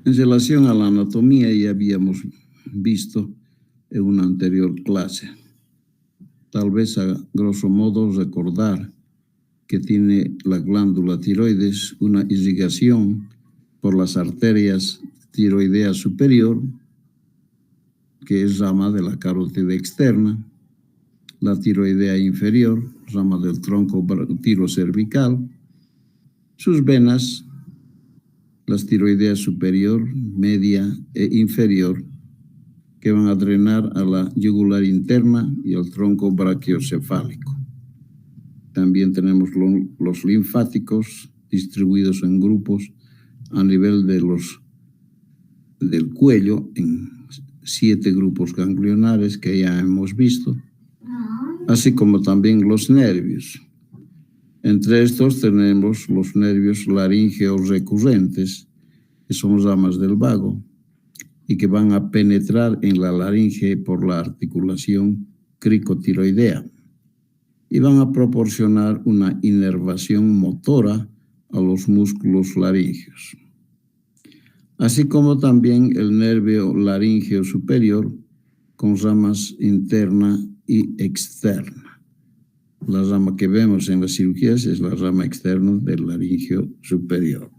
En relación a la anatomía, ya habíamos visto en una anterior clase. Tal vez a grosso modo recordar que tiene la glándula tiroides una irrigación por las arterias tiroidea superior, que es rama de la carótida externa, la tiroidea inferior, rama del tronco tirocervical, sus venas, las tiroideas superior, media e inferior, que van a drenar a la yugular interna y al tronco brachiocefálico. También tenemos los linfáticos distribuidos en grupos a nivel del cuello, en 7 grupos ganglionares que ya hemos visto, así como también los nervios. Entre estos tenemos los nervios laríngeos recurrentes, que son ramas del vago, y que van a penetrar en la laringe por la articulación cricotiroidea y van a proporcionar una inervación motora a los músculos laríngeos. Así como también el nervio laríngeo superior con ramas interna y externa. La rama que vemos en las cirugías es la rama externa del laringio superior.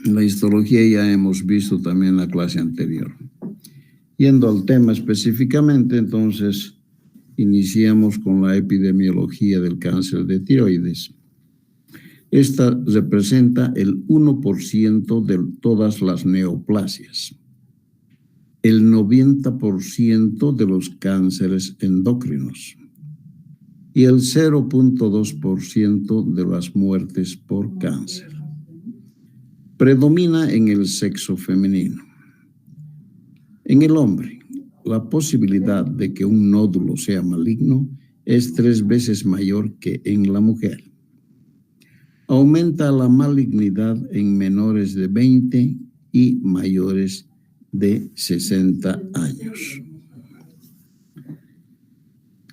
La histología ya hemos visto también en la clase anterior. Yendo al tema específicamente, entonces, iniciamos con la epidemiología del cáncer de tiroides. Esta representa el 1% de todas las neoplasias, el 90% de los cánceres endocrinos y el 0.2% de las muertes por cáncer. Predomina en el sexo femenino. En el hombre, la posibilidad de que un nódulo sea maligno es 3 veces mayor que en la mujer. Aumenta la malignidad en menores de 20 y mayores de 60 años.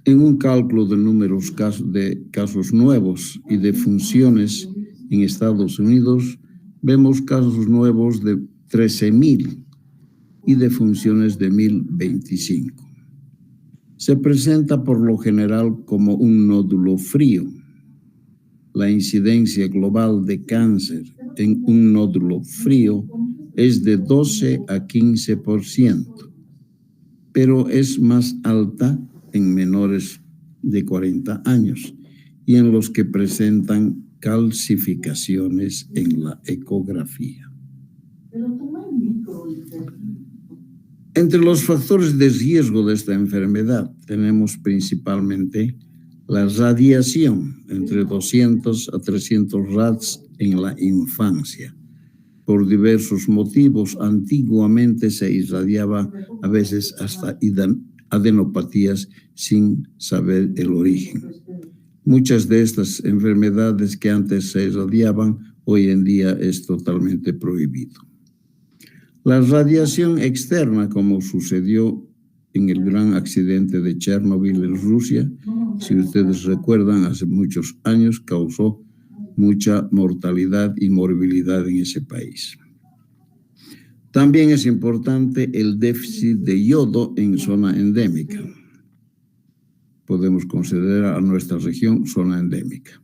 En un cálculo de números de casos nuevos y de funciones en Estados Unidos, vemos casos nuevos de 13,000 y de funciones de 1,025. Se presenta por lo general como un nódulo frío. La incidencia global de cáncer en un nódulo frío es de 12 a 15%, pero es más alta en menores de 40 años y en los que presentan calcificaciones en la ecografía. Entre los factores de riesgo de esta enfermedad tenemos principalmente la radiación, entre 200 a 300 rads en la infancia. Por diversos motivos, antiguamente se irradiaba a veces hasta adenopatías sin saber el origen. Muchas de estas enfermedades que antes se irradiaban, hoy en día es totalmente prohibido. La radiación externa, como sucedió en el gran accidente de Chernobyl en Rusia, si ustedes recuerdan, hace muchos años causó mucha mortalidad y morbilidad en ese país. También es importante el déficit de yodo en zona endémica. Podemos considerar a nuestra región zona endémica.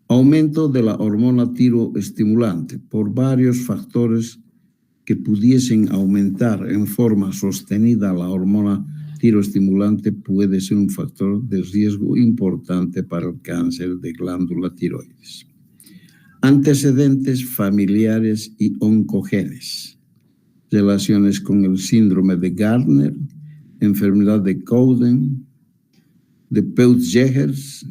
Aumento de la hormona tiroestimulante por varios factores que pudiesen aumentar en forma sostenida la hormona tiroestimulante puede ser un factor de riesgo importante para el cáncer de glándula tiroides. Antecedentes familiares y oncogenes. Relaciones con el síndrome de Gardner, enfermedad de Cowden, de Peutz-Jeghers,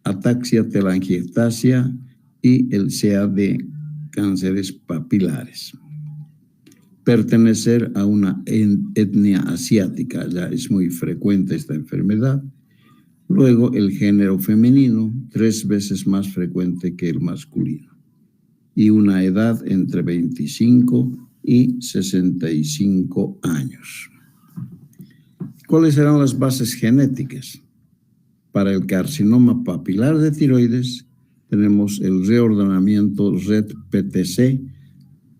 ataxia telangiectasia y el CAD, cánceres papilares. Pertenecer a una etnia asiática, ya es muy frecuente esta enfermedad. Luego el género femenino, 3 veces más frecuente que el masculino. Y una edad entre 25 y 65 años. ¿Cuáles serán las bases genéticas? Para el carcinoma papilar de tiroides, tenemos el reordenamiento RET-PTC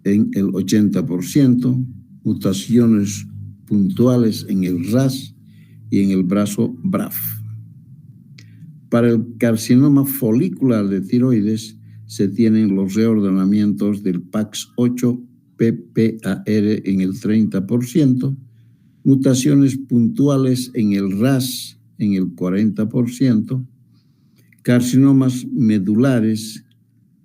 en el 80%, mutaciones puntuales en el RAS y en el brazo BRAF. Para el carcinoma folicular de tiroides se tienen los reordenamientos del PAX8 PPAR en el 30%, mutaciones puntuales en el RAS en el 40%, carcinomas medulares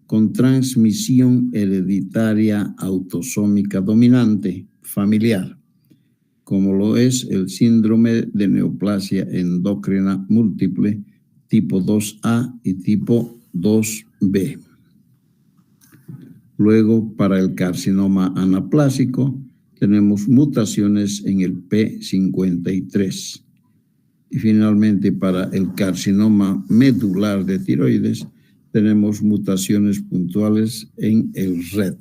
con transmisión hereditaria autosómica dominante familiar, como lo es el síndrome de neoplasia endocrina múltiple tipo 2A y tipo 2B. Luego, para el carcinoma anaplásico, tenemos mutaciones en el P53. Y finalmente, para el carcinoma medular de tiroides, tenemos mutaciones puntuales en el RET.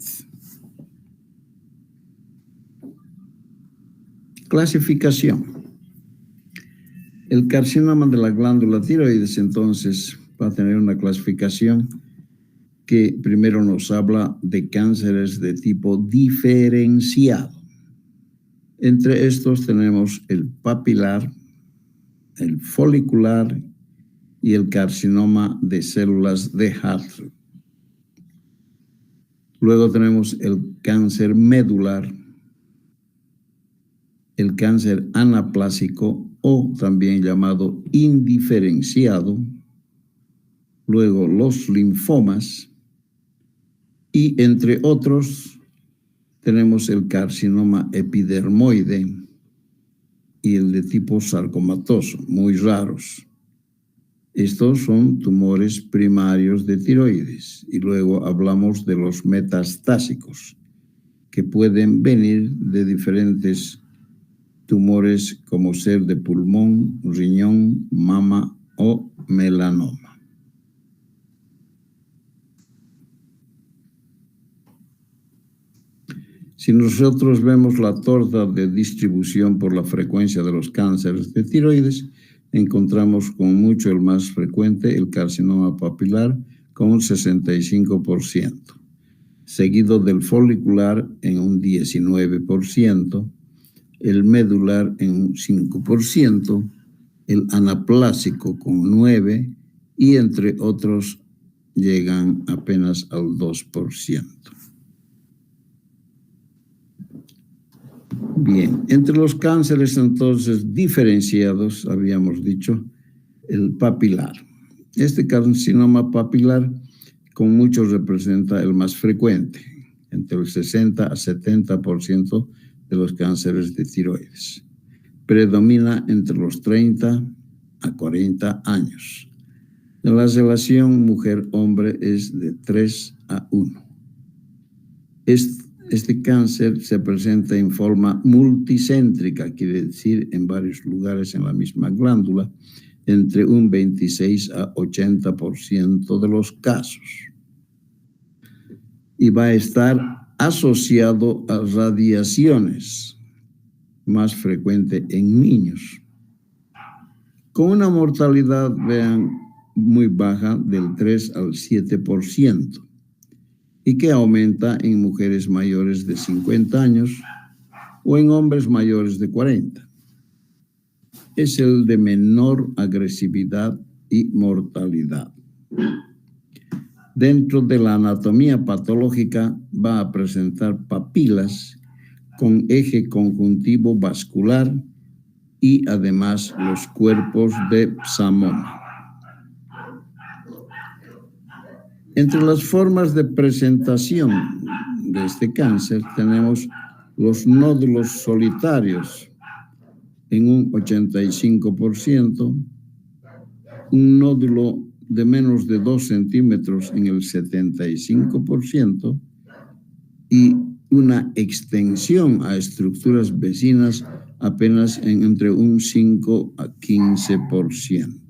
Clasificación. El carcinoma de la glándula tiroides, entonces, va a tener una clasificación que primero nos habla de cánceres de tipo diferenciado. Entre estos tenemos el papilar, el folicular y el carcinoma de células de Hartle. Luego tenemos el cáncer medular, el cáncer anaplásico o también llamado indiferenciado, luego los linfomas y entre otros tenemos el carcinoma epidermoide y el de tipo sarcomatoso, muy raros. Estos son tumores primarios de tiroides y luego hablamos de los metastásicos que pueden venir de diferentes tumores como ser de pulmón, riñón, mama o melanoma. Si nosotros vemos la torta de distribución por la frecuencia de los cánceres de tiroides, encontramos como mucho el más frecuente el carcinoma papilar con un 65%, seguido del folicular en un 19%, el medular en un 5%, el anaplásico con 9% y entre otros llegan apenas al 2%. Bien, entre los cánceres entonces diferenciados, habíamos dicho, el papilar. Este carcinoma papilar con mucho representa el más frecuente, entre el 60 a 70% de los cánceres de tiroides. Predomina entre los 30 a 40 años. La relación mujer-hombre es de 3 a 1. Este cáncer se presenta en forma multicéntrica, quiere decir en varios lugares en la misma glándula, entre un 26 a 80% de los casos. Y va a estar asociado a radiaciones, más frecuente en niños, con una mortalidad, vean, muy baja del 3 al 7%. Y que aumenta en mujeres mayores de 50 años o en hombres mayores de 40. Es el de menor agresividad y mortalidad. Dentro de la anatomía patológica va a presentar papilas con eje conjuntivo vascular y además los cuerpos de psamoma. Entre las formas de presentación de este cáncer tenemos los nódulos solitarios en un 85%, un nódulo de menos de 2 centímetros en el 75% y una extensión a estructuras vecinas apenas en entre un 5 a 15%.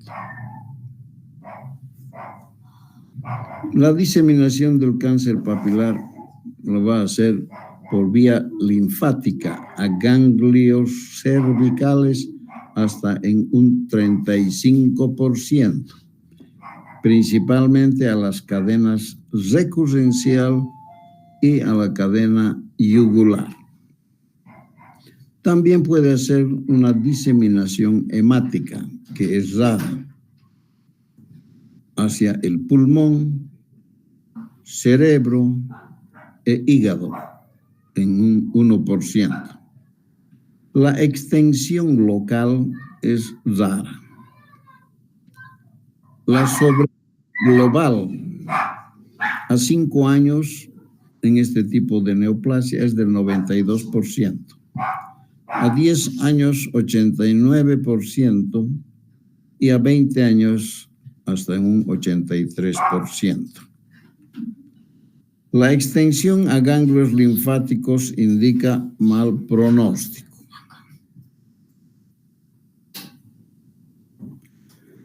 La diseminación del cáncer papilar lo va a hacer por vía linfática a ganglios cervicales hasta en un 35%. principalmente a las cadenas recurrencial y a la cadena yugular. También puede ser una diseminación hemática, que es rara, hacia el pulmón, cerebro e hígado, en un 1%. La extensión local es rara. La sobreglobal a 5 años en este tipo de neoplasia es del 92%. A 10 años, 89%, y a 20 años, hasta un 83%. La extensión a ganglios linfáticos indica mal pronóstico.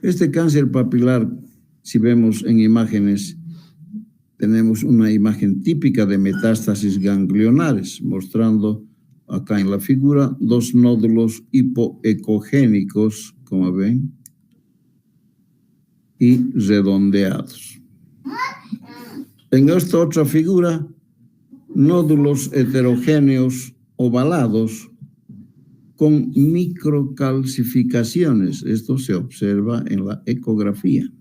Este cáncer papilar, si vemos en imágenes, tenemos una imagen típica de metástasis ganglionares, mostrando acá en la figura 2 nódulos hipoecogénicos, como ven, y redondeados. En esta otra figura, nódulos heterogéneos ovalados con microcalcificaciones. Esto se observa en la ecografía.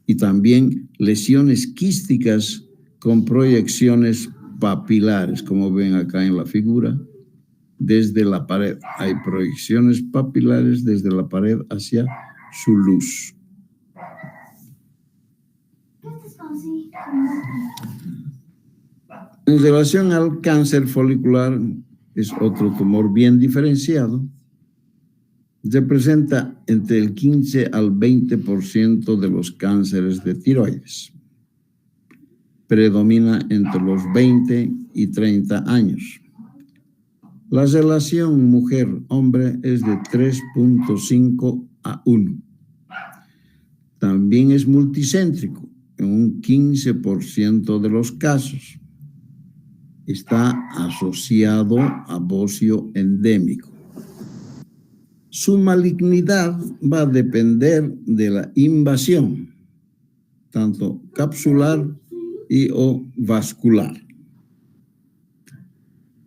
Y también lesiones quísticas con proyecciones papilares, como ven acá en la figura, desde la pared. Hay proyecciones papilares desde la pared hacia su luz. En relación al cáncer folicular, es otro tumor bien diferenciado. Representa entre el 15 al 20% de los cánceres de tiroides. Predomina entre los 20 y 30 años. La relación mujer-hombre es de 3.5 a 1. También es multicéntrico en un 15% de los casos. Está asociado a bocio endémico. Su malignidad va a depender de la invasión, tanto capsular y o vascular.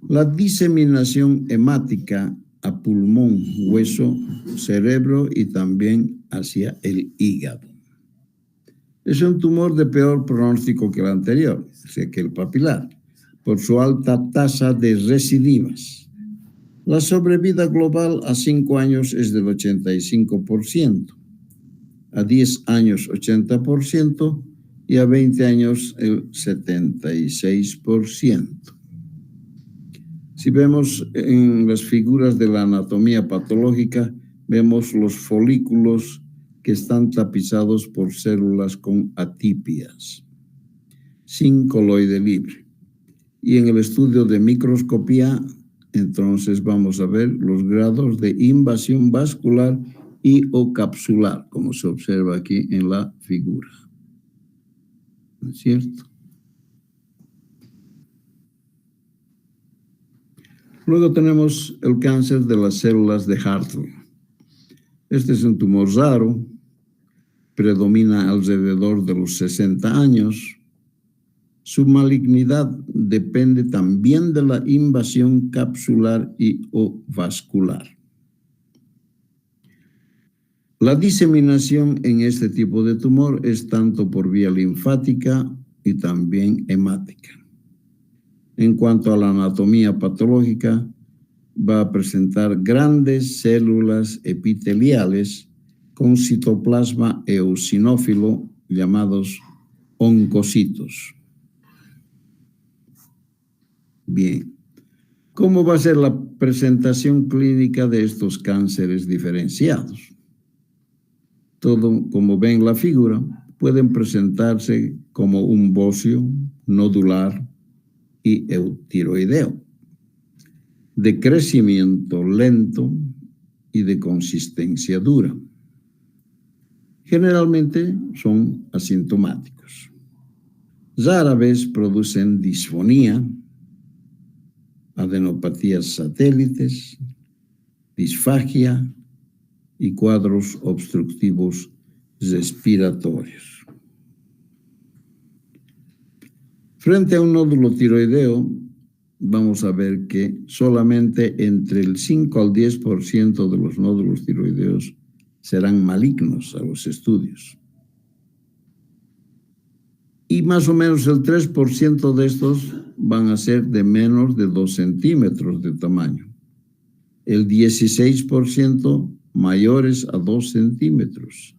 La diseminación hemática a pulmón, hueso, cerebro y también hacia el hígado. Es un tumor de peor pronóstico que el anterior, o sea, que el papilar, por su alta tasa de recidivas. La sobrevida global a 5 años es del 85%, a 10 años 80% y a 20 años el 76%. Si vemos en las figuras de la anatomía patológica, vemos los folículos que están tapizados por células con atípias, sin coloide libre. Y en el estudio de microscopía, entonces vamos a ver los grados de invasión vascular y o capsular, como se observa aquí en la figura. ¿No es cierto? Luego tenemos el cáncer de las células de Hartle. Este es un tumor raro, predomina alrededor de los 60 años. Su malignidad depende también de la invasión capsular y o vascular. La diseminación en este tipo de tumor es tanto por vía linfática y también hemática. En cuanto a la anatomía patológica, va a presentar grandes células epiteliales con citoplasma eosinófilo llamados oncocitos. Bien, ¿cómo va a ser la presentación clínica de estos cánceres diferenciados? Todo, como ven en la figura, pueden presentarse como un bocio nodular y eutiroideo, de crecimiento lento y de consistencia dura. Generalmente son asintomáticos. Rara vez producen disfonía, adenopatías satélites, disfagia y cuadros obstructivos respiratorios. Frente a un nódulo tiroideo, vamos a ver que solamente entre el 5 al 10% de los nódulos tiroideos serán malignos a los estudios. Y más o menos el 3% de estos van a ser de menos de 2 centímetros de tamaño. El 16% mayores a 2 centímetros.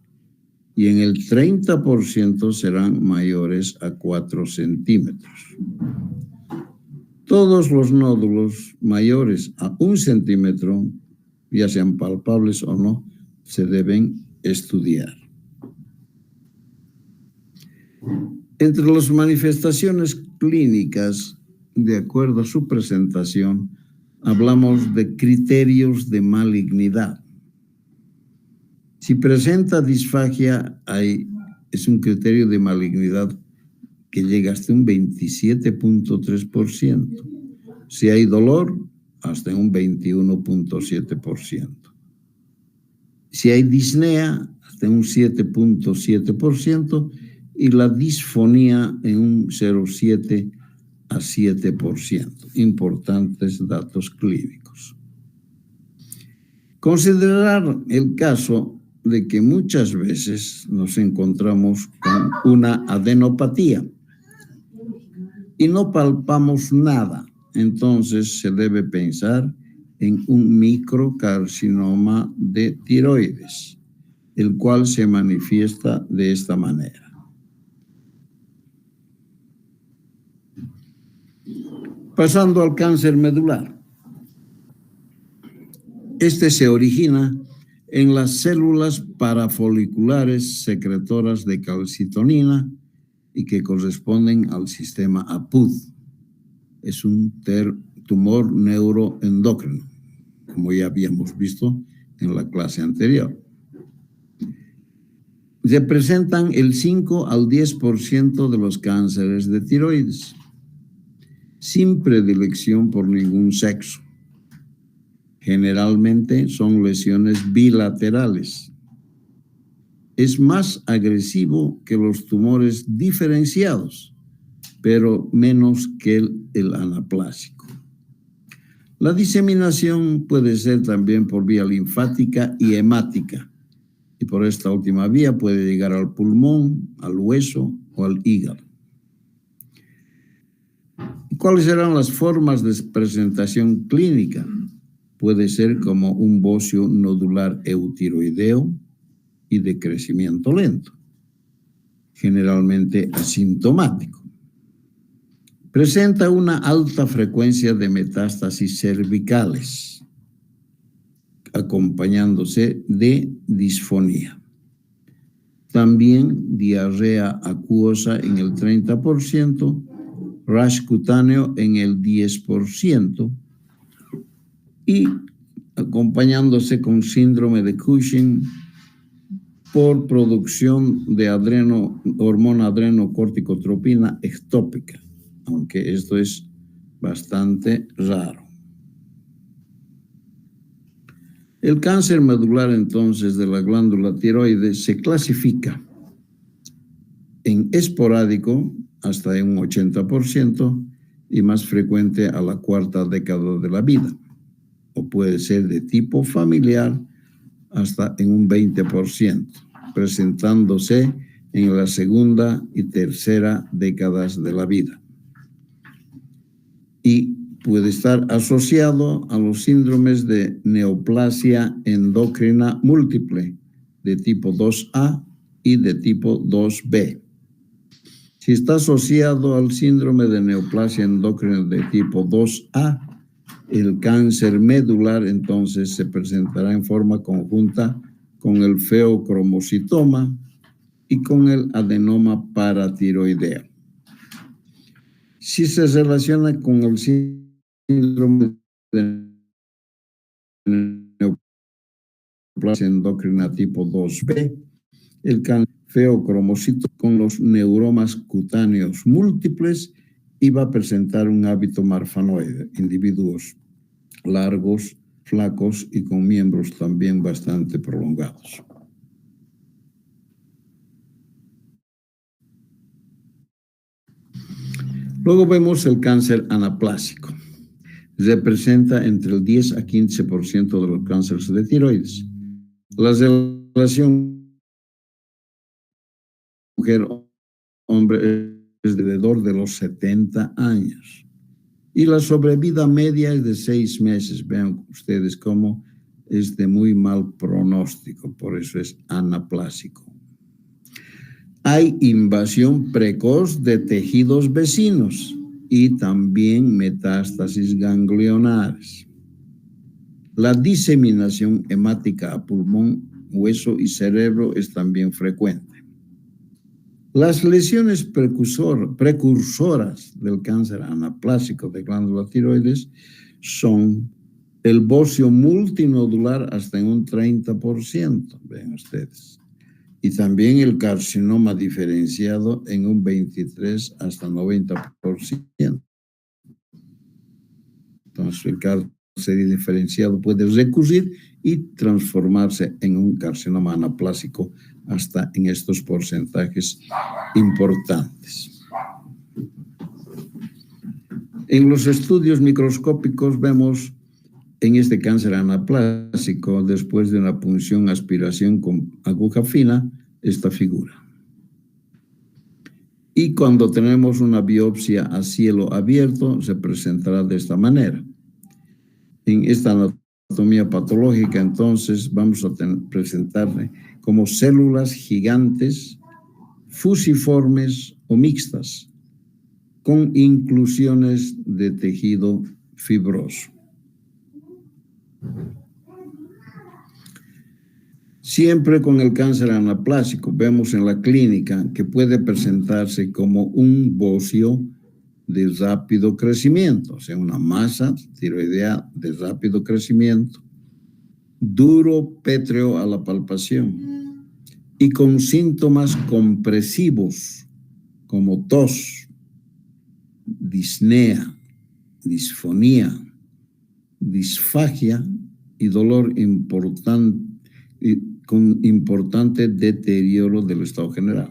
Y en el 30% serán mayores a 4 centímetros. Todos los nódulos mayores a 1 centímetro, ya sean palpables o no, se deben estudiar. Entre las manifestaciones clínicas, de acuerdo a su presentación, hablamos de criterios de malignidad. Si presenta disfagia, es un criterio de malignidad que llega hasta un 27.3%. Si hay dolor, hasta un 21.7%. Si hay disnea, hasta un 7.7%, y la disfonía en un 0,7 a 7%. Importantes datos clínicos. Considerar el caso de que muchas veces nos encontramos con una adenopatía y no palpamos nada. Entonces se debe pensar en un microcarcinoma de tiroides, el cual se manifiesta de esta manera. Pasando al cáncer medular. Este se origina en las células parafoliculares secretoras de calcitonina y que corresponden al sistema APUD. Es un tumor neuroendocrino, como ya habíamos visto en la clase anterior. Representan el 5 al 10% de los cánceres de tiroides, sin predilección por ningún sexo. Generalmente son lesiones bilaterales. Es más agresivo que los tumores diferenciados, pero menos que el anaplásico. La diseminación puede ser también por vía linfática y hemática, y por esta última vía puede llegar al pulmón, al hueso o al hígado. ¿Cuáles serán las formas de presentación clínica? Puede ser como un bocio nodular eutiroideo y de crecimiento lento, generalmente asintomático. Presenta una alta frecuencia de metástasis cervicales, acompañándose de disfonía. También diarrea acuosa en el 30%, rash cutáneo en el 10%, y acompañándose con síndrome de Cushing por producción de hormona adrenocorticotropina ectópica, aunque esto es bastante raro. El cáncer medular, entonces, de la glándula tiroides se clasifica en esporádico hasta en un 80% y más frecuente a la cuarta década de la vida, o puede ser de tipo familiar hasta en un 20%, presentándose en la segunda y tercera décadas de la vida. Y puede estar asociado a los síndromes de neoplasia endocrina múltiple de tipo 2A y de tipo 2B. Si está asociado al síndrome de neoplasia endocrina de tipo 2A, el cáncer medular entonces se presentará en forma conjunta con el feocromocitoma y con el adenoma paratiroideo. Si se relaciona con el síndrome de neoplasia endocrina tipo 2B, el cáncer feocromocitoma con los neuromas cutáneos múltiples y va a presentar un hábito marfanoide, individuos largos, flacos y con miembros también bastante prolongados. Luego vemos el cáncer anaplásico. Representa entre el 10 a 15% de los cánceres de tiroides. La relación mujer-hombre es alrededor de los 70 años. Y la sobrevida media es de 6 meses. Vean ustedes cómo es de muy mal pronóstico, por eso es anaplásico. Hay invasión precoz de tejidos vecinos y también metástasis ganglionares. La diseminación hemática a pulmón, hueso y cerebro es también frecuente. Las lesiones precursoras del cáncer anaplásico de glándula tiroides son el bocio multinodular hasta en un 30%, ven ustedes. Y también el carcinoma diferenciado en un 23 hasta 90%. Entonces, el cáncer diferenciado puede recurrir y transformarse en un carcinoma anaplásico hasta en estos porcentajes importantes. En los estudios microscópicos vemos en este cáncer anaplásico, después de una punción aspiración con aguja fina, esta figura. Y cuando tenemos una biopsia a cielo abierto, se presentará de esta manera. En esta anatomía patológica, entonces, vamos a presentarle como células gigantes, fusiformes o mixtas, con inclusiones de tejido fibroso. Siempre con el cáncer anaplásico vemos en la clínica que puede presentarse como un bocio de rápido crecimiento, o sea, una masa tiroidea de rápido crecimiento, duro, pétreo a la palpación y con síntomas compresivos como tos, disnea, disfonía, disfagia y dolor con importante deterioro del estado general.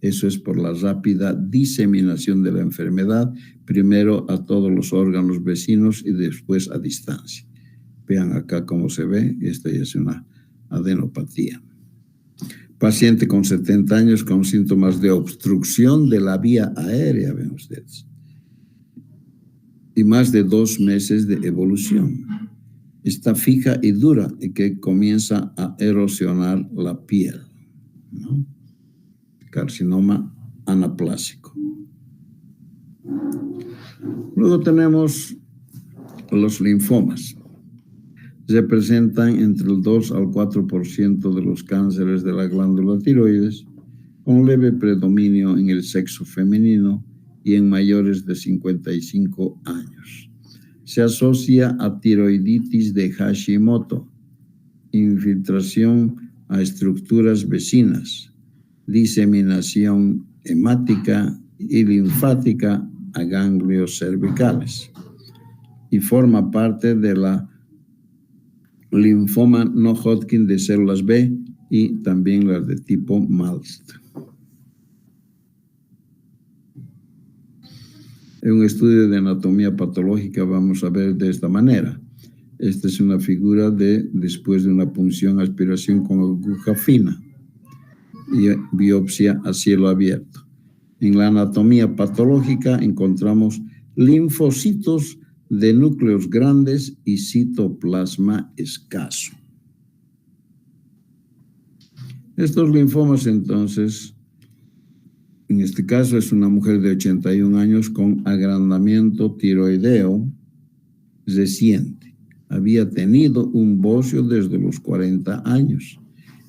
Eso es por la rápida diseminación de la enfermedad, primero a todos los órganos vecinos y después a distancia. Vean acá cómo se ve, esta ya es una adenopatía. Paciente con 70 años con síntomas de obstrucción de la vía aérea, ven ustedes. Y más de 2 meses de evolución. Está fija y dura y que comienza a erosionar la piel, ¿no? Carcinoma anaplásico. Luego tenemos los linfomas. Representan entre el 2 al 4% de los cánceres de la glándula tiroides, con leve predominio en el sexo femenino y en mayores de 55 años. Se asocia a tiroiditis de Hashimoto, infiltración a estructuras vecinas, diseminación hemática y linfática a ganglios cervicales y forma parte de la linfoma no Hodgkin de células B y también las de tipo MALST. En un estudio de anatomía patológica vamos a ver de esta manera. Esta es una figura de después de una punción aspiración con aguja fina y biopsia a cielo abierto. En la anatomía patológica encontramos linfocitos de núcleos grandes y citoplasma escaso. Estos linfomas, entonces, en este caso es una mujer de 81 años con agrandamiento tiroideo reciente. Había tenido un bocio desde los 40 años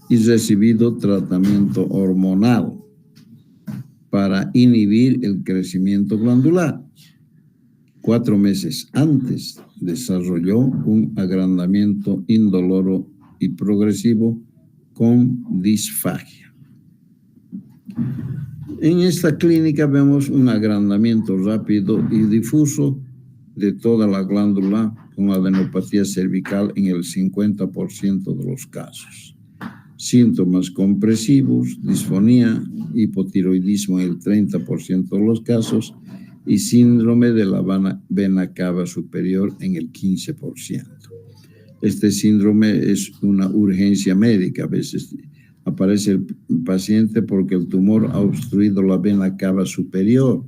y recibido tratamiento hormonal para inhibir el crecimiento glandular. 4 meses antes desarrolló un agrandamiento indoloro y progresivo con disfagia. En esta clínica vemos un agrandamiento rápido y difuso de toda la glándula con adenopatía cervical en el 50% de los casos. Síntomas compresivos, disfonía, hipotiroidismo en el 30% de los casos y síndrome de la vena cava superior en el 15%. Este síndrome es una urgencia médica. A veces aparece el paciente porque el tumor ha obstruido la vena cava superior.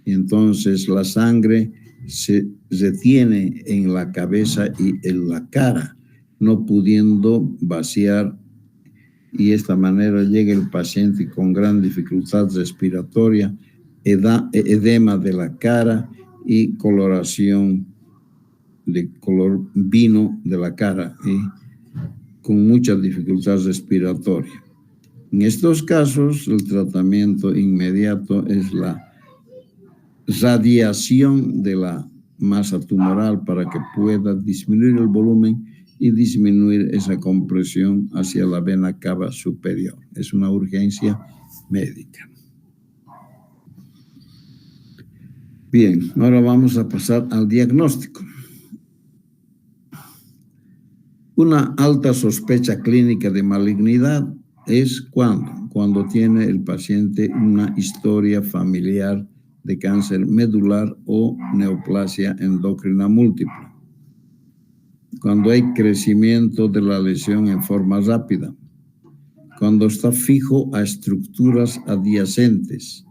Entonces la sangre se retiene en la cabeza y en la cara, no pudiendo vaciar, y de esta manera llega el paciente con gran dificultad respiratoria, edema de la cara y coloración de color vino de la cara, con mucha dificultad respiratoria. En estos casos, el tratamiento inmediato es la radiación de la masa tumoral para que pueda disminuir el volumen y disminuir esa compresión hacia la vena cava superior. Es una urgencia médica. Bien, ahora vamos a pasar al diagnóstico. Una alta sospecha clínica de malignidad es cuando tiene el paciente una historia familiar de cáncer medular o neoplasia endocrina múltiple. Cuando hay crecimiento de la lesión en forma rápida. Cuando está fijo a estructuras adyacentes.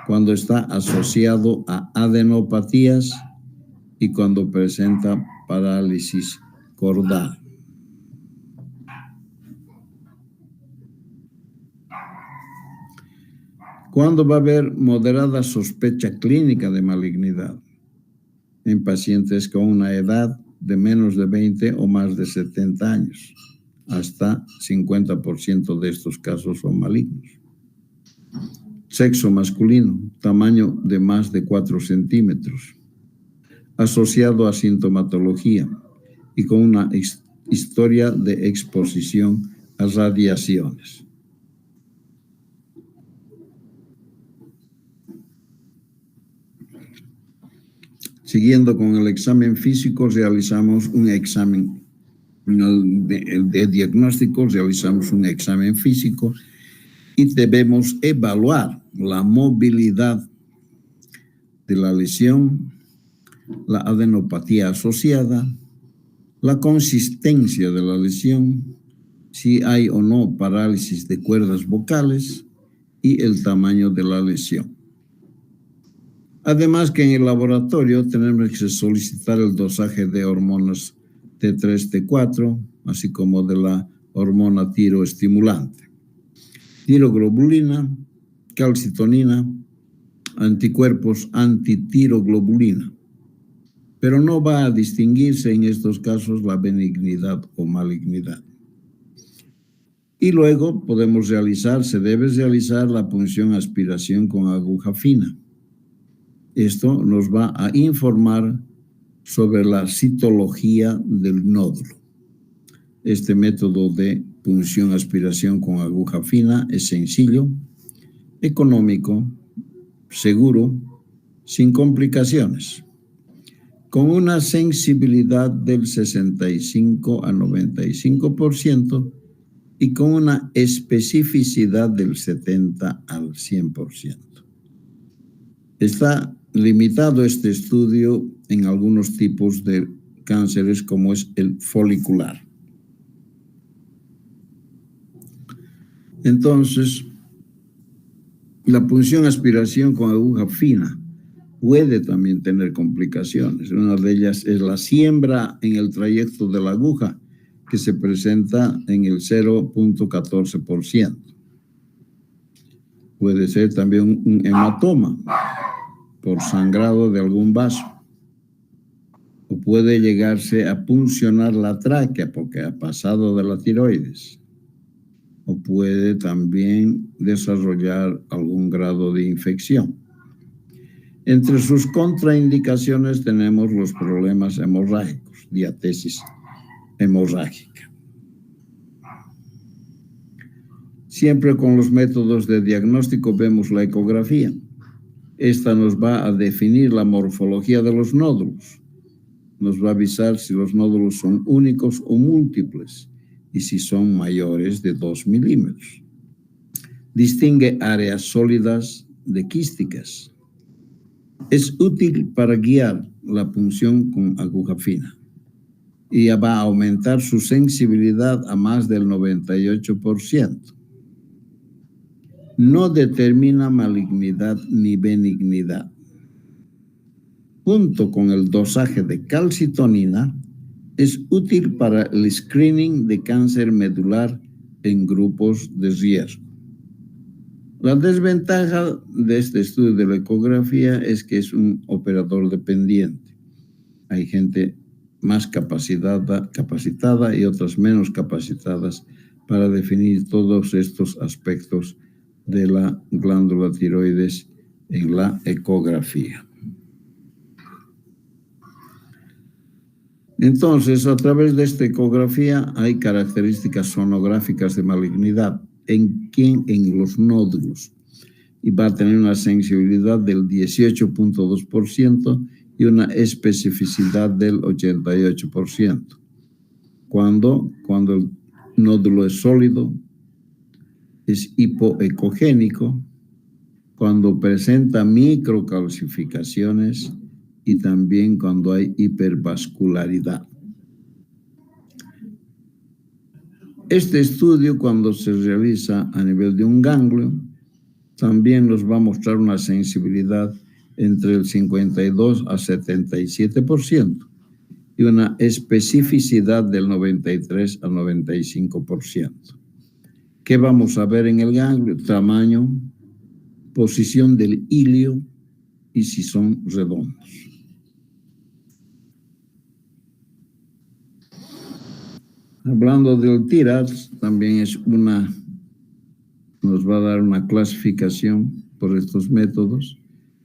Cuando está asociado a adenopatías y cuando presenta parálisis cordal. ¿Cuándo va a haber moderada sospecha clínica de malignidad? En pacientes con una edad de menos de 20 o más de 70 años. Hasta 50% de estos casos son malignos. Sexo masculino, tamaño de más de 4 centímetros. Asociado a sintomatología y con una historia de exposición a radiaciones. Siguiendo con el examen físico, realizamos un examen de diagnóstico, realizamos un examen físico y debemos evaluar la movilidad de la lesión, la adenopatía asociada, la consistencia de la lesión, si hay o no parálisis de cuerdas vocales y el tamaño de la lesión. Además que en el laboratorio tenemos que solicitar el dosaje de hormonas T3, T4, así como de la hormona tiroestimulante. Tiroglobulina, calcitonina, anticuerpos antitiroglobulina. Pero no va a distinguirse en estos casos la benignidad o malignidad. Y luego se debe realizar la punción aspiración con aguja fina. Esto nos va a informar sobre la citología del nódulo. Este método de punción aspiración con aguja fina es sencillo, económico, seguro, sin complicaciones, con una sensibilidad del 65 a 95% y con una especificidad del 70 al 100%. Está limitado este estudio en algunos tipos de cánceres como es el folicular. Entonces, la punción aspiración con aguja fina puede también tener complicaciones. Una de ellas es la siembra en el trayecto de la aguja, que se presenta en el 0.14%. Puede ser también un hematoma por sangrado de algún vaso. O puede llegarse a puncionar la tráquea porque ha pasado de la tiroides. O puede también desarrollar algún grado de infección. Entre sus contraindicaciones tenemos los problemas hemorrágicos, diatesis hemorrágica. Siempre con los métodos de diagnóstico vemos la ecografía. Esta nos va a definir la morfología de los nódulos. Nos va a avisar si los nódulos son únicos o múltiples y si son mayores de 2 milímetros. Distingue áreas sólidas de quísticas. Es útil para guiar la punción con aguja fina y va a aumentar su sensibilidad a más del 98%. No determina malignidad ni benignidad. Junto con el dosaje de calcitonina, es útil para el screening de cáncer medular en grupos de riesgo. La desventaja de este estudio de la ecografía es que es un operador dependiente. Hay gente más capacitada y otras menos capacitadas para definir todos estos aspectos de la glándula tiroides en la ecografía. Entonces, a través de esta ecografía hay características sonográficas de malignidad en los nódulos, y va a tener una sensibilidad del 18.2% y una especificidad del 88%. Cuando el nódulo es sólido, es hipoecogénico, cuando presenta microcalcificaciones y también cuando hay hipervascularidad. Este estudio, cuando se realiza a nivel de un ganglio, también nos va a mostrar una sensibilidad entre el 52 a 77% y una especificidad del 93 a 95%. ¿Qué vamos a ver en el ganglio? Tamaño, posición del hilio y si son redondos. Hablando del TIRADS, también nos va a dar una clasificación por estos métodos.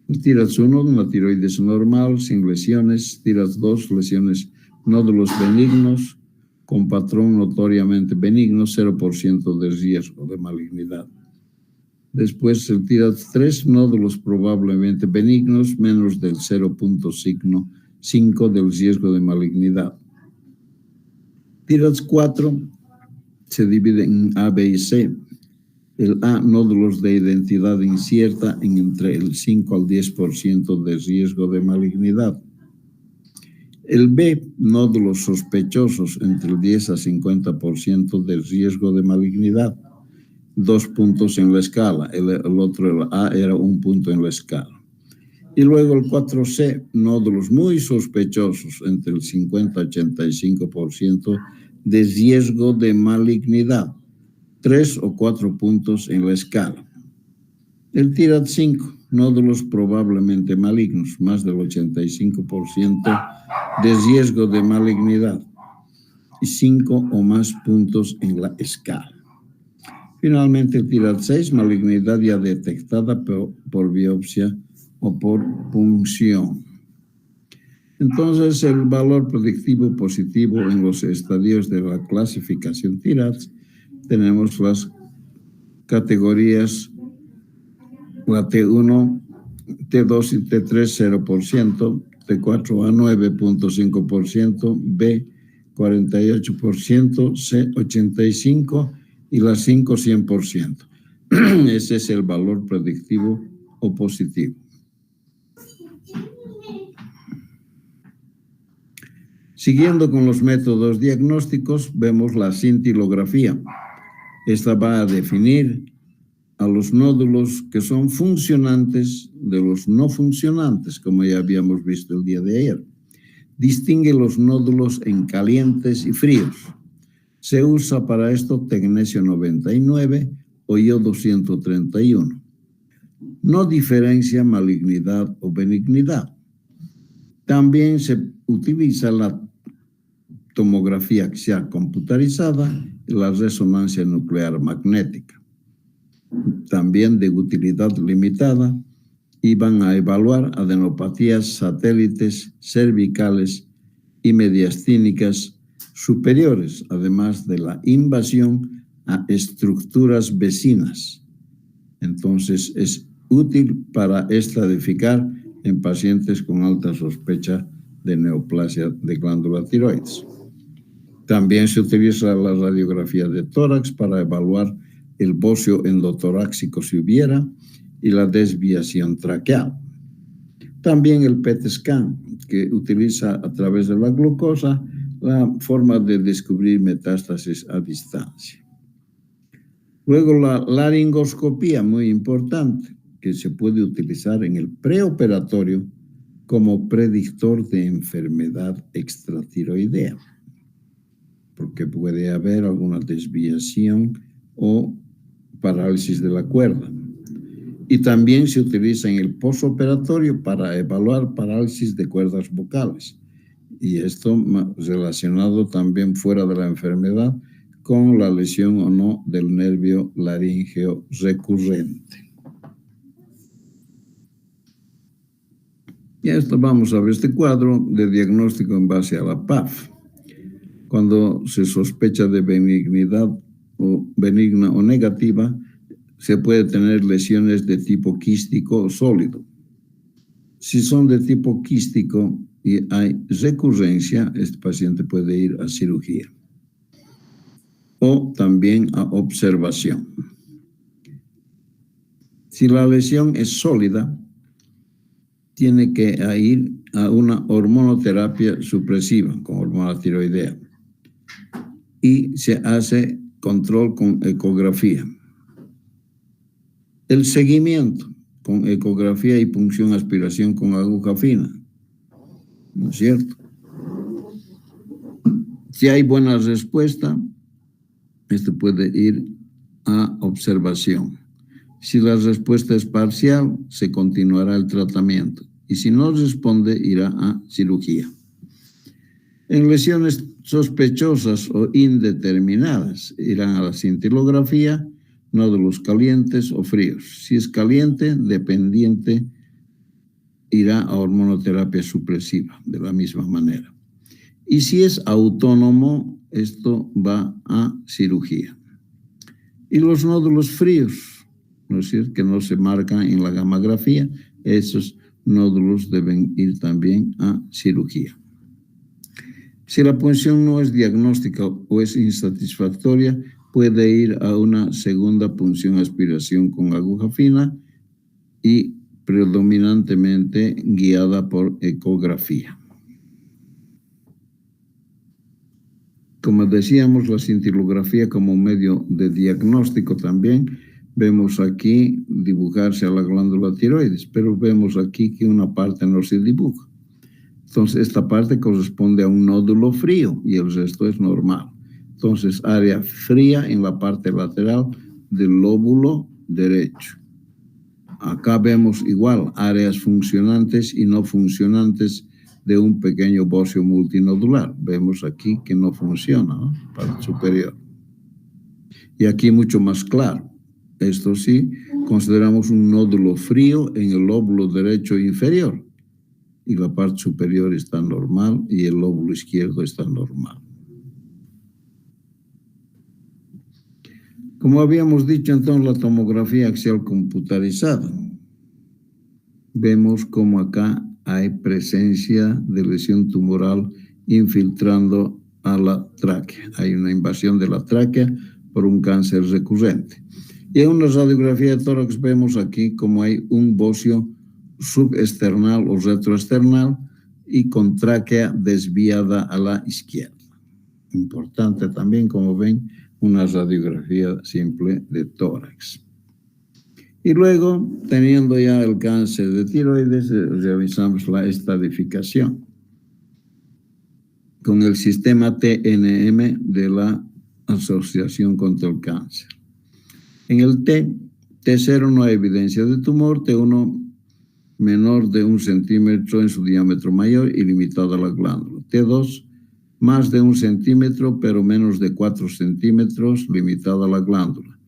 El TIRADS 1, una tiroides normal, sin lesiones. TIRADS 2, lesiones, nódulos benignos, con patrón notoriamente benigno, 0% de riesgo de malignidad. Después el TIRADS 3, nódulos probablemente benignos, menos del 0.5 del riesgo de malignidad. TIRADS 4 se divide en A, B y C. El A, nódulos de identidad incierta en entre el 5 al 10% de riesgo de malignidad. El B, nódulos sospechosos entre el 10 a 50% de riesgo de malignidad. 2 puntos en la escala, el otro, el A, era 1 punto en la escala. Y luego el 4C, nódulos muy sospechosos entre el 50 a 85% de riesgo de malignidad. 3 o 4 puntos en la escala. El TIRADS 5, nódulos probablemente malignos, más del 85% de riesgo de malignidad y 5 o más puntos en la escala. Finalmente, el TIRADS 6, malignidad ya detectada por biopsia o por punción. Entonces, el valor predictivo positivo en los estadios de la clasificación TIRADS, tenemos las categorías, la T1, T2 y T3, 0%, T4 a 9.5%, B 48%, C 85% y la 5 100%. Ese es el valor predictivo o positivo. Siguiendo con los métodos diagnósticos, vemos la cintilografía. Esta va a definir a los nódulos que son funcionantes de los no funcionantes, como ya habíamos visto el día de ayer. Distingue los nódulos en calientes y fríos. Se usa para esto tecnesio 99 o yodo 131. No diferencia malignidad o benignidad. También se utiliza la tomografía axial computarizada y la resonancia nuclear magnética. También de utilidad limitada, y van a evaluar adenopatías satélites cervicales y mediastínicas superiores, además de la invasión a estructuras vecinas. Entonces, es útil para estratificar en pacientes con alta sospecha de neoplasia de glándula tiroides. También se utiliza la radiografía de tórax para evaluar el bocio endotorácico si hubiera y la desviación traqueal. También el PET scan, que utiliza a través de la glucosa la forma de descubrir metástasis a distancia. Luego la laringoscopía, muy importante, que se puede utilizar en el preoperatorio como predictor de enfermedad extratiroidea, porque puede haber alguna desviación o parálisis de la cuerda. Y también se utiliza en el postoperatorio para evaluar parálisis de cuerdas vocales. Y esto relacionado también fuera de la enfermedad con la lesión o no del nervio laríngeo recurrente. Y esto vamos a ver este cuadro de diagnóstico en base a la PAF. Cuando se sospecha de benignidad o benigna o negativa, se puede tener lesiones de tipo quístico o sólido. Si son de tipo quístico y hay recurrencia, este paciente puede ir a cirugía o también a observación. Si la lesión es sólida, tiene que ir a una hormonoterapia supresiva con hormona tiroidea y se hace control con ecografía. El seguimiento con ecografía y punción aspiración con aguja fina, ¿no es cierto? Si hay buena respuesta, esto puede ir a observación. Si la respuesta es parcial, se continuará el tratamiento. Y si no responde, irá a cirugía. En lesiones sospechosas o indeterminadas, irán a la cintilografía, nódulos calientes o fríos. Si es caliente, dependiente, irá a hormonoterapia supresiva, de la misma manera. Y si es autónomo, esto va a cirugía. Y los nódulos fríos, ¿no es cierto?, que no se marcan en la gamografía, esos nódulos deben ir también a cirugía. Si la punción no es diagnóstica o es insatisfactoria, puede ir a una segunda punción aspiración con aguja fina y predominantemente guiada por ecografía. Como decíamos, la cintilografía como medio de diagnóstico también. Vemos aquí dibujarse a la glándula tiroides, pero vemos aquí que una parte no se dibuja. Entonces, esta parte corresponde a un nódulo frío y el resto es normal. Entonces, área fría en la parte lateral del lóbulo derecho. Acá vemos igual áreas funcionantes y no funcionantes de un pequeño bocio multinodular. Vemos aquí que no funciona, ¿no?, parte superior. Y aquí mucho más claro. Esto sí, consideramos un nódulo frío en el lóbulo derecho inferior y la parte superior está normal y el lóbulo izquierdo está normal. Como habíamos dicho, entonces, la tomografía axial computarizada. Vemos como acá hay presencia de lesión tumoral infiltrando a la tráquea. Hay una invasión de la tráquea por un cáncer recurrente. Y en una radiografía de tórax vemos aquí como hay un bocio subesternal o retroesternal y con tráquea desviada a la izquierda. Importante también, como ven, una radiografía simple de tórax. Y luego, teniendo ya el cáncer de tiroides, realizamos la estadificación con el sistema TNM de la Asociación contra el Cáncer. En el T0 no hay evidencia de tumor, T1 menor de 1 centímetro en su diámetro mayor y limitado a la glándula. T2 más de 1 centímetro, pero menos de 4 centímetros, limitado a la glándula.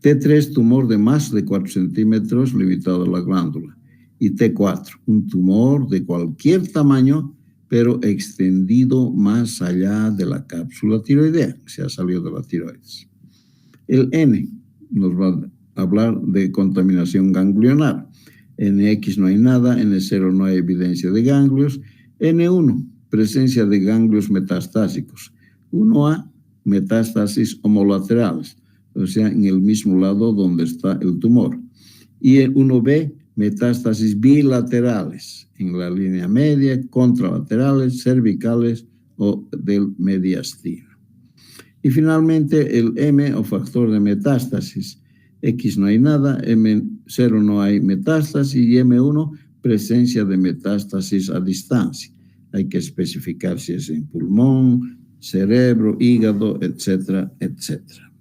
T3, tumor de más de 4 centímetros, limitado a la glándula. Y T4, un tumor de cualquier tamaño, pero extendido más allá de la cápsula tiroidea, se ha salido de la tiroides. El N nos va a hablar de contaminación ganglionar. NX no hay nada, N0 no hay evidencia de ganglios. N1, presencia de ganglios metastásicos. 1A, metástasis homolaterales, o sea, en el mismo lado donde está el tumor. Y el 1B, metástasis bilaterales en la línea media, contralaterales, cervicales o del mediastino. Y finalmente el M o factor de metástasis. X no hay nada, M0 no hay metástasis y M1 presencia de metástasis a distancia. Hay que especificar si es en pulmón, cerebro, hígado, etcétera, etcétera.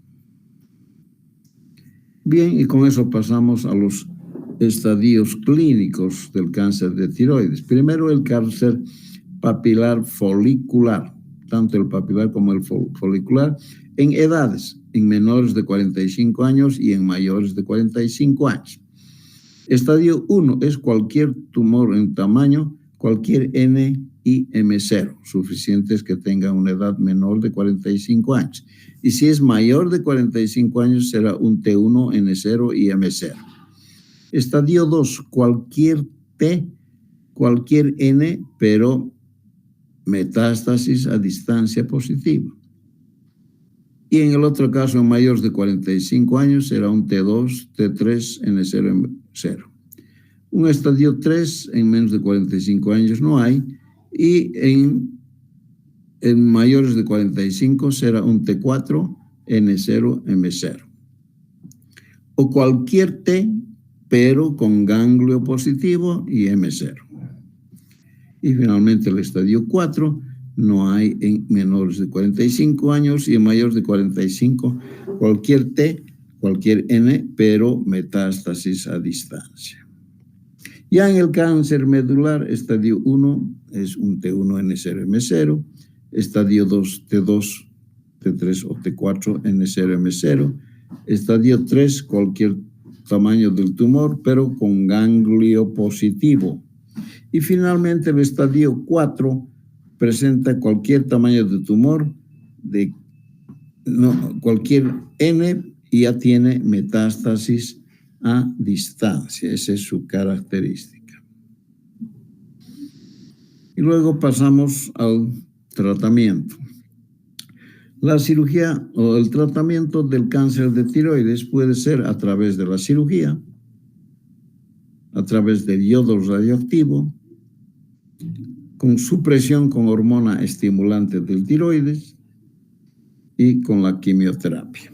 Bien, y con eso pasamos a los estadios clínicos del cáncer de tiroides. Primero, el cáncer papilar folicular, tanto el papilar como el folicular, en edades, en menores de 45 años y en mayores de 45 años. Estadio 1 es cualquier tumor en tamaño, cualquier N y M0, suficientes que tenga una edad menor de 45 años. Y si es mayor de 45 años, será un T1, N0 y M0. Estadio 2, cualquier T, cualquier N, pero metástasis a distancia positiva. Y en el otro caso, en mayores de 45 años, será un T2, T3, N0, M0. Un estadio 3, en menos de 45 años no hay, y en mayores de 45 será un T4, N0, M0. O cualquier T, pero con ganglio positivo y M0. Y finalmente el estadio 4, no hay en menores de 45 años y en mayores de 45 cualquier T, cualquier N, pero metástasis a distancia. Ya en el cáncer medular, estadio 1 es un T1, N0, M0, estadio 2, T2, T3 o T4, N0, M0, estadio 3, cualquier tamaño del tumor, pero con ganglio positivo. Y finalmente el estadio 4 presenta cualquier tamaño de tumor, cualquier N, y ya tiene metástasis a distancia. Esa es su característica. Y luego pasamos al tratamiento. La cirugía o el tratamiento del cáncer de tiroides puede ser a través de la cirugía, a través del yodo radioactivo, con supresión con hormona estimulante del tiroides y con la quimioterapia.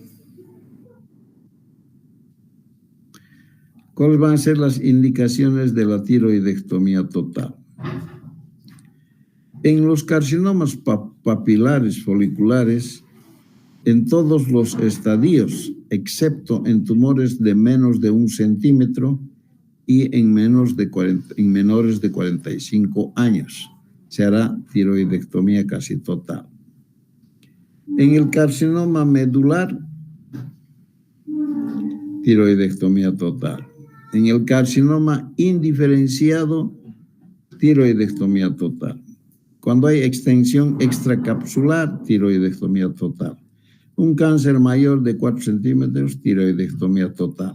¿Cuáles van a ser las indicaciones de la tiroidectomía total? En los carcinomas papilares foliculares, en todos los estadios, excepto en tumores de menos de 1 centímetro y en menores de 45 años, se hará tiroidectomía casi total. En el carcinoma medular, tiroidectomía total. En el carcinoma indiferenciado, tiroidectomía total. Cuando hay extensión extracapsular, tiroidectomía total. Un cáncer mayor de 4 centímetros, tiroidectomía total.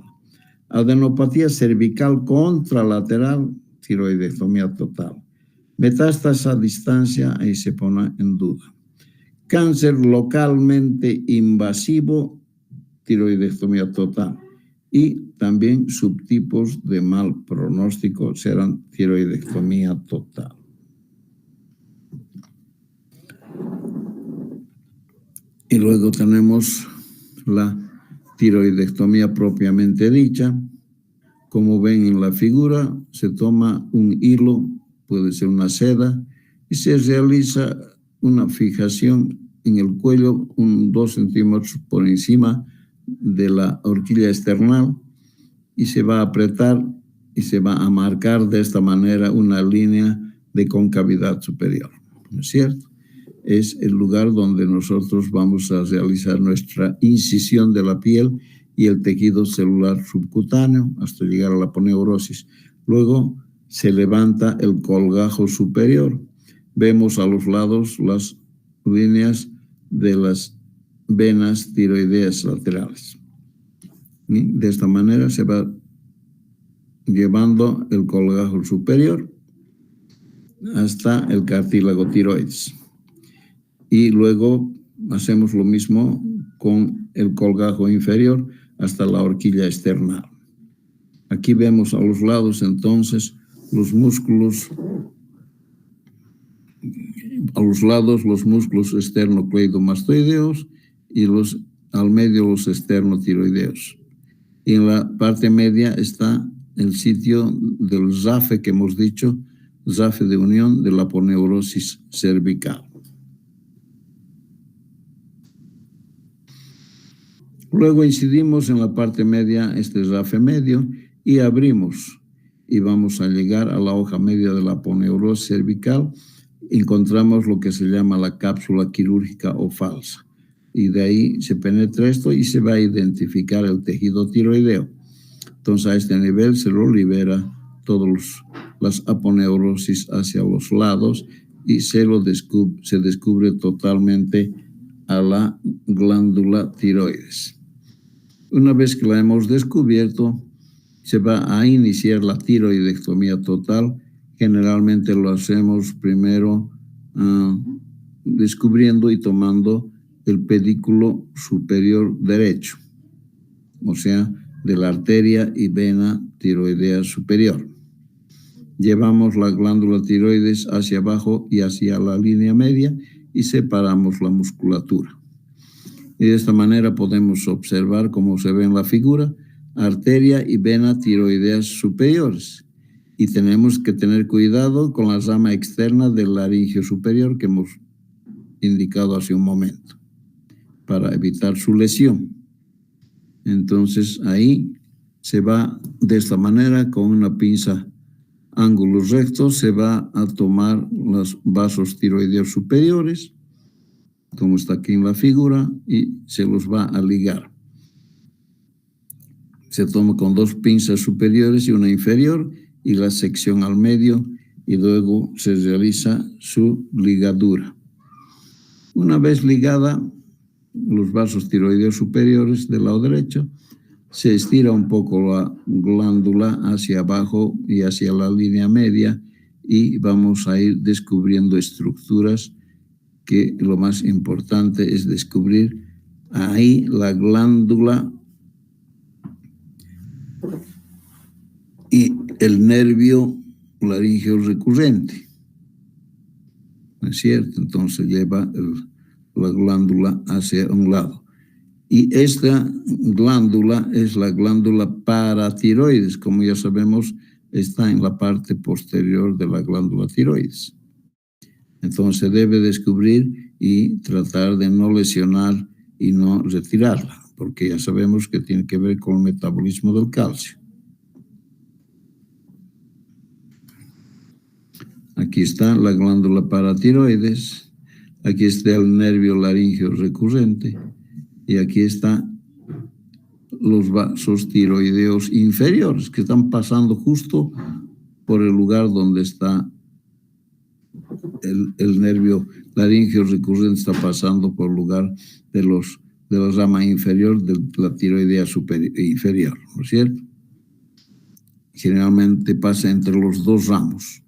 Adenopatía cervical contralateral, tiroidectomía total. Metástasis a distancia, ahí se pone en duda. Cáncer localmente invasivo, tiroidectomía total. Y también subtipos de mal pronóstico serán tiroidectomía total. Y luego tenemos la tiroidectomía propiamente dicha. Como ven en la figura, se toma un hilo, puede ser una seda, y se realiza una fijación en el cuello, 2 centímetros por encima de la horquilla esternal, y se va a apretar y se va a marcar de esta manera una línea de concavidad superior, ¿no es cierto? Es el lugar donde nosotros vamos a realizar nuestra incisión de la piel y el tejido celular subcutáneo hasta llegar a la aponeurosis. Luego se levanta el colgajo superior. Vemos a los lados las líneas de las venas tiroideas laterales. Y de esta manera se va llevando el colgajo superior hasta el cartílago tiroides. Y luego hacemos lo mismo con el colgajo inferior hasta la horquilla esternal. Aquí vemos a los lados entonces los músculos, a los lados los músculos esternocleidomastoideos y al medio los esternotiroideos. Y en la parte media está el sitio del ZAFE que hemos dicho, ZAFE de unión de la aponeurosis cervical. Luego incidimos en la parte media, este ZAFE medio, y abrimos. Y vamos a llegar a la hoja media de la aponeurosis cervical. Encontramos lo que se llama la cápsula quirúrgica o falsa. Y de ahí se penetra esto y se va a identificar el tejido tiroideo. Entonces a este nivel se lo libera todas las aponeurosis hacia los lados y se descubre totalmente a la glándula tiroides. Una vez que la hemos descubierto, se va a iniciar la tiroidectomía total. Generalmente lo hacemos primero descubriendo y tomando el pedículo superior derecho, o sea, de la arteria y vena tiroidea superior. Llevamos la glándula tiroides hacia abajo y hacia la línea media y separamos la musculatura. Y de esta manera podemos observar, como se ve en la figura, arteria y vena tiroideas superiores. Y tenemos que tener cuidado con la rama externa del laringio superior que hemos indicado hace un momento, para evitar su lesión. Entonces ahí se va de esta manera, con una pinza ángulos rectos, se va a tomar los vasos tiroideos superiores, como está aquí en la figura, y se los va a ligar. Se toma con dos pinzas superiores y una inferior, y la sección al medio, y luego se realiza su ligadura. Una vez ligada los vasos tiroideos superiores del lado derecho, se estira un poco la glándula hacia abajo y hacia la línea media y vamos a ir descubriendo estructuras que lo más importante es descubrir ahí la glándula y el nervio laringeo recurrente. ¿No es cierto? Entonces lleva la glándula hacia un lado. Y esta glándula es la glándula paratiroides, como ya sabemos, está en la parte posterior de la glándula tiroides. Entonces se debe descubrir y tratar de no lesionar y no retirarla, porque ya sabemos que tiene que ver con el metabolismo del calcio. Aquí está la glándula paratiroides, aquí está el nervio laringeo recurrente y aquí están los vasos tiroideos inferiores que están pasando justo por el lugar donde está el nervio laringeo recurrente, está pasando por el lugar de la rama inferior de la tiroidea inferior, ¿no es cierto? Generalmente pasa entre los dos ramos.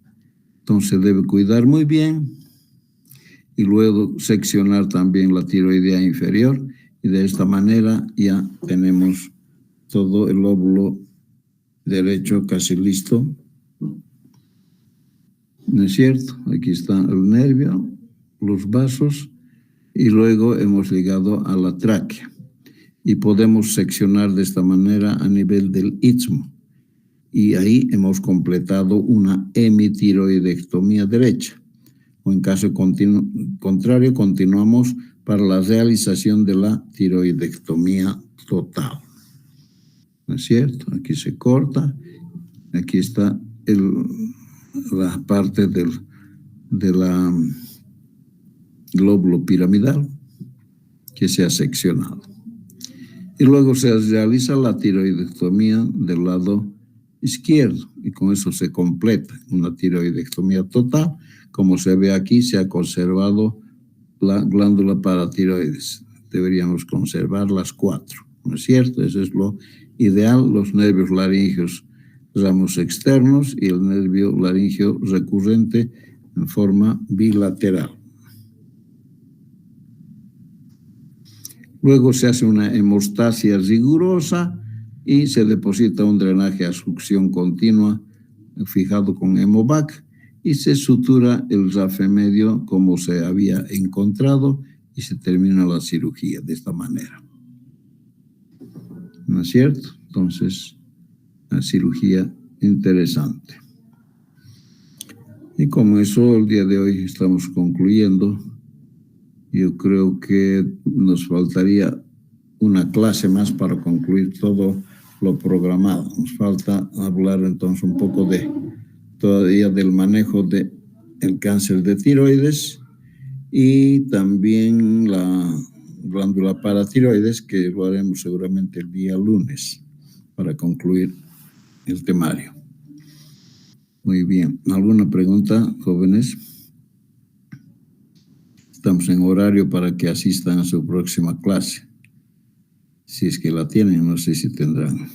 Entonces se debe cuidar muy bien y luego seccionar también la tiroidea inferior y de esta manera ya tenemos todo el lóbulo derecho casi listo. ¿No es cierto? Aquí está el nervio, los vasos y luego hemos llegado a la tráquea y podemos seccionar de esta manera a nivel del istmo. Y ahí hemos completado una hemitiroidectomía derecha. O en caso contrario, continuamos para la realización de la tiroidectomía total. ¿No es cierto? Aquí se corta, aquí está la parte del glóbulo piramidal que se ha seccionado. Y luego se realiza la tiroidectomía del lado izquierdo y con eso se completa una tiroidectomía total. Como se ve aquí, se ha conservado la glándula paratiroides. Deberíamos conservar las 4, ¿no es cierto? Eso es lo ideal, los nervios laringeos ramos externos y el nervio laringeo recurrente en forma bilateral. Luego se hace una hemostasia rigurosa y se deposita un drenaje a succión continua fijado con Hemovac y se sutura el RAFE medio como se había encontrado y se termina la cirugía de esta manera. ¿No es cierto? Entonces, una cirugía interesante. Y con eso el día de hoy estamos concluyendo. Yo creo que nos faltaría una clase más para concluir todo lo programado. Nos falta hablar entonces un poco todavía del manejo del cáncer de tiroides y también la glándula paratiroides, que lo haremos seguramente el día lunes para concluir el temario. Muy bien. ¿Alguna pregunta, jóvenes? Estamos en horario para que asistan a su próxima clase. Si es que la tienen, no sé si tendrán.